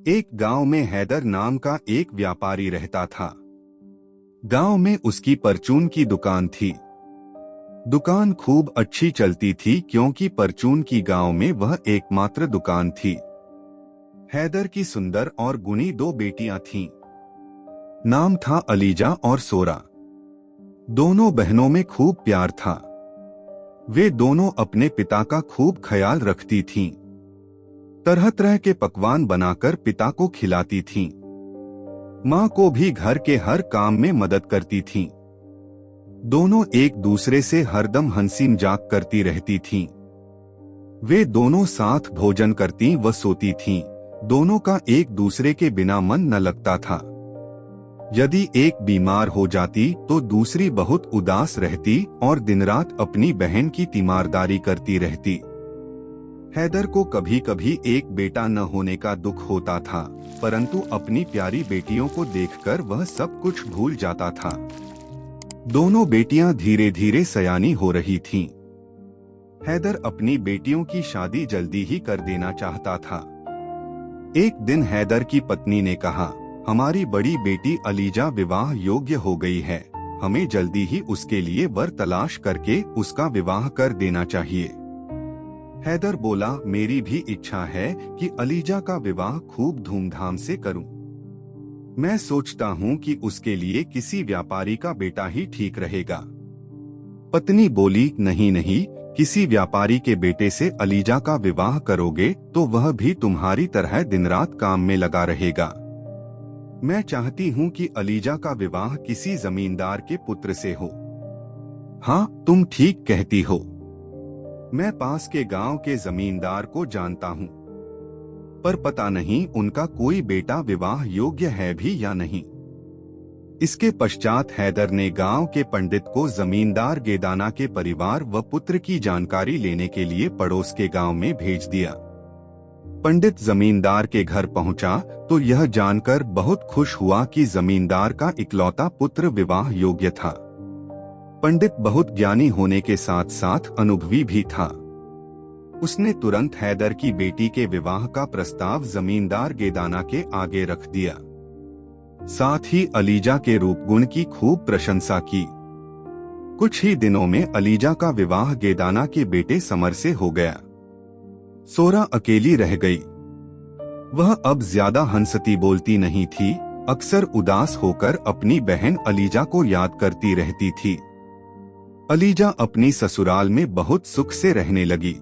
एक गांव में हैदर नाम का एक व्यापारी रहता था। गांव में उसकी परचून की दुकान थी। दुकान खूब अच्छी चलती थी क्योंकि परचून की गांव में वह एकमात्र दुकान थी। हैदर की सुंदर और गुणी दो बेटियां थीं। नाम था अलीजा और सोरा। दोनों बहनों में खूब प्यार था। वे दोनों अपने पिता का खूब ख्याल रखती थीं। तरह तरह के पकवान बनाकर पिता को खिलाती थीं। माँ को भी घर के हर काम में मदद करती थीं। दोनों एक दूसरे से हरदम हंसी मजाक करती रहती थीं। वे दोनों साथ भोजन करती व सोती थीं। दोनों का एक दूसरे के बिना मन न लगता था। यदि एक बीमार हो जाती तो दूसरी बहुत उदास रहती और दिन रात अपनी बहन की तीमारदारी करती रहती। हैदर को कभी कभी एक बेटा न होने का दुख होता था, परंतु अपनी प्यारी बेटियों को देखकर वह सब कुछ भूल जाता था। दोनों बेटियां धीरे धीरे सयानी हो रही थीं। हैदर अपनी बेटियों की शादी जल्दी ही कर देना चाहता था। एक दिन हैदर की पत्नी ने कहा, हमारी बड़ी बेटी अलीजा विवाह योग्य हो गई है, हमें जल्दी ही उसके लिए वर तलाश करके उसका विवाह कर देना चाहिए। हैदर बोला, मेरी भी इच्छा है कि अलीजा का विवाह खूब धूमधाम से करूं। मैं सोचता हूं कि उसके लिए किसी व्यापारी का बेटा ही ठीक रहेगा। पत्नी बोली, नहीं नहीं, किसी व्यापारी के बेटे से अलीजा का विवाह करोगे तो वह भी तुम्हारी तरह दिन रात काम में लगा रहेगा। मैं चाहती हूं कि अलीजा का विवाह किसी जमींदार के पुत्र से हो। हाँ, तुम ठीक कहती हो। मैं पास के गांव के जमींदार को जानता हूं, पर पता नहीं उनका कोई बेटा विवाह योग्य है भी या नहीं। इसके पश्चात हैदर ने गांव के पंडित को जमींदार गेदाना के परिवार व पुत्र की जानकारी लेने के लिए पड़ोस के गांव में भेज दिया। पंडित जमींदार के घर पहुंचा तो यह जानकर बहुत खुश हुआ कि जमींदार का इकलौता पुत्र विवाह योग्य था। पंडित बहुत ज्ञानी होने के साथ साथ अनुभवी भी था। उसने तुरंत हैदर की बेटी के विवाह का प्रस्ताव जमींदार गेदाना के आगे रख दिया। साथ ही अलीजा के रूप गुण की खूब प्रशंसा की। कुछ ही दिनों में अलीजा का विवाह गेदाना के बेटे समर से हो गया। सोरा अकेली रह गई। वह अब ज्यादा हंसती बोलती नहीं थी, अक्सर उदास होकर अपनी बहन अलीजा को याद करती रहती थी। अलीजा अपनी ससुराल में बहुत सुख से रहने लगी।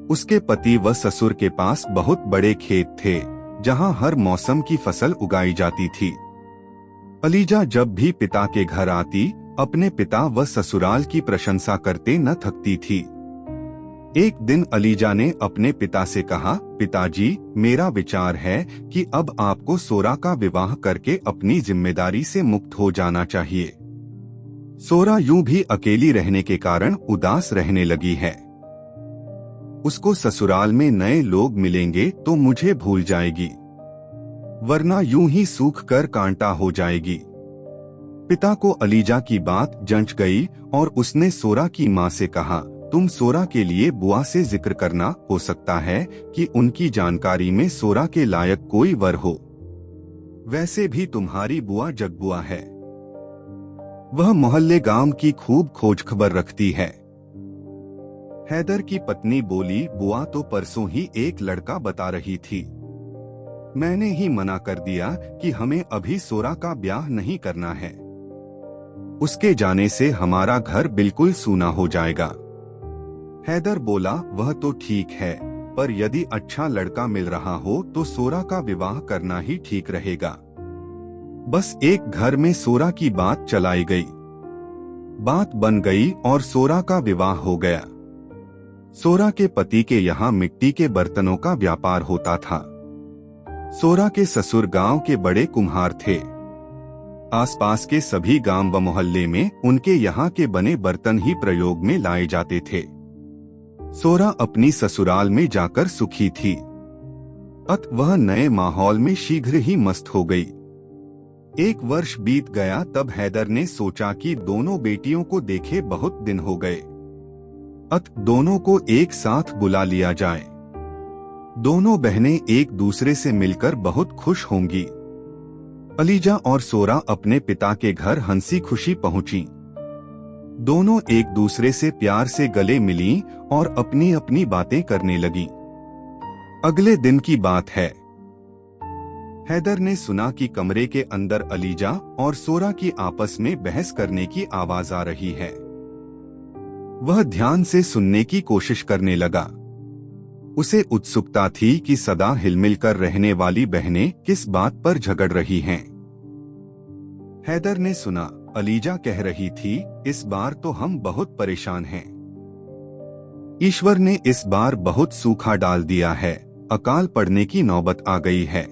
उसके पति व ससुर के पास बहुत बड़े खेत थे, जहां हर मौसम की फसल उगाई जाती थी। अलीजा जब भी पिता के घर आती, अपने पिता व ससुराल की प्रशंसा करते न थकती थी। एक दिन अलीजा ने अपने पिता से कहा, पिताजी, मेरा विचार है कि अब आपको सोरा का विवाह करके अपनी जिम्मेदारी से मुक्त हो जाना चाहिए। सोरा यूं भी अकेली रहने के कारण उदास रहने लगी है। उसको ससुराल में नए लोग मिलेंगे तो मुझे भूल जाएगी, वरना यूं ही सूख कर कांटा हो जाएगी। पिता को अलीजा की बात जंच गई और उसने सोरा की माँ से कहा, तुम सोरा के लिए बुआ से जिक्र करना, हो सकता है कि उनकी जानकारी में सोरा के लायक कोई वर हो। वैसे भी तुम्हारी बुआ जगबुआ है, वह मोहल्ले गांव की खूब खोज खबर रखती है। हैदर की पत्नी बोली, बुआ तो परसों ही एक लड़का बता रही थी। मैंने ही मना कर दिया कि हमें अभी सोरा का ब्याह नहीं करना है। उसके जाने से हमारा घर बिल्कुल सूना हो जाएगा। हैदर बोला, वह तो ठीक है, पर यदि अच्छा लड़का मिल रहा हो तो सोरा का विवाह करना ही ठीक रहेगा। बस एक घर में सोरा की बात चलाई गई। बात बन गई और सोरा का विवाह हो गया। सोरा के पति के यहाँ मिट्टी के बर्तनों का व्यापार होता था। सोरा के ससुर गांव के बड़े कुम्हार थे। आसपास के सभी गांव व मोहल्ले में उनके यहाँ के बने बर्तन ही प्रयोग में लाए जाते थे। सोरा अपनी ससुराल में जाकर सुखी थी। अत वह नए माहौल में शीघ्र ही मस्त हो गई। एक वर्ष बीत गया तब हैदर ने सोचा कि दोनों बेटियों को देखे बहुत दिन हो गए, अत दोनों को एक साथ बुला लिया जाए। दोनों बहनें एक दूसरे से मिलकर बहुत खुश होंगी। अलीजा और सोरा अपने पिता के घर हंसी खुशी पहुंची। दोनों एक दूसरे से प्यार से गले मिलीं और अपनी अपनी बातें करने लगीं। अगले दिन की बात है। हैदर ने सुना कि कमरे के अंदर अलीजा और सोरा की आपस में बहस करने की आवाज आ रही है। वह ध्यान से सुनने की कोशिश करने लगा। उसे उत्सुकता थी कि सदा हिलमिल कर रहने वाली बहनें किस बात पर झगड़ रही हैं। हैदर ने सुना, अलीजा कह रही थी, इस बार तो हम बहुत परेशान हैं। ईश्वर ने इस बार बहुत सूखा डाल दिया है, अकाल पड़ने की नौबत आ गई है।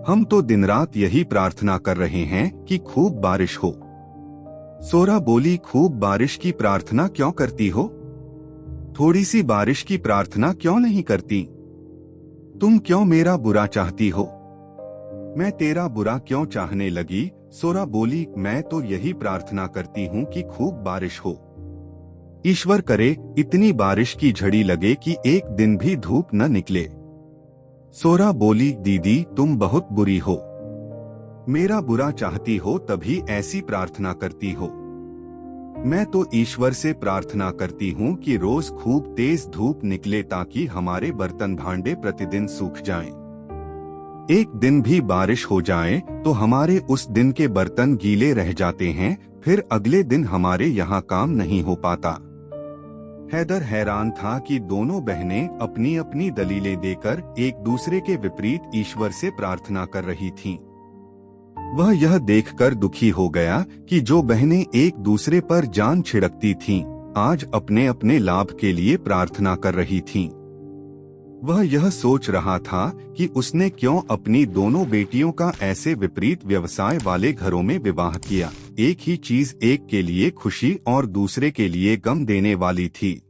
हम तो दिन रात यही प्रार्थना कर रहे हैं कि खूब बारिश हो। सोरा बोली, खूब बारिश की प्रार्थना क्यों करती हो? थोड़ी सी बारिश की प्रार्थना क्यों नहीं करती? तुम क्यों मेरा बुरा चाहती हो? मैं तेरा बुरा क्यों चाहने लगी? सोरा बोली, मैं तो यही प्रार्थना करती हूँ कि खूब बारिश हो। ईश्वर करे इतनी बारिश की झड़ी लगे कि एक दिन भी धूप न निकले। सोरा बोली, दीदी तुम बहुत बुरी हो। मेरा बुरा चाहती हो तभी ऐसी प्रार्थना करती हो। मैं तो ईश्वर से प्रार्थना करती हूँ कि रोज खूब तेज धूप निकले ताकि हमारे बर्तन भांडे प्रतिदिन सूख जाएं। एक दिन भी बारिश हो जाए तो हमारे उस दिन के बर्तन गीले रह जाते हैं, फिर अगले दिन हमारे यहाँ काम नहीं हो पाता। हैदर हैरान था कि दोनों बहनें अपनी अपनी दलीलें देकर एक दूसरे के विपरीत ईश्वर से प्रार्थना कर रही थीं। वह यह देखकर दुखी हो गया कि जो बहनें एक दूसरे पर जान छिड़कती थीं, आज अपने अपने लाभ के लिए प्रार्थना कर रही थीं। वह यह सोच रहा था कि उसने क्यों अपनी दोनों बेटियों का ऐसे विपरीत व्यवसाय वाले घरों में विवाह किया। एक ही चीज एक के लिए खुशी और दूसरे के लिए गम देने वाली थी।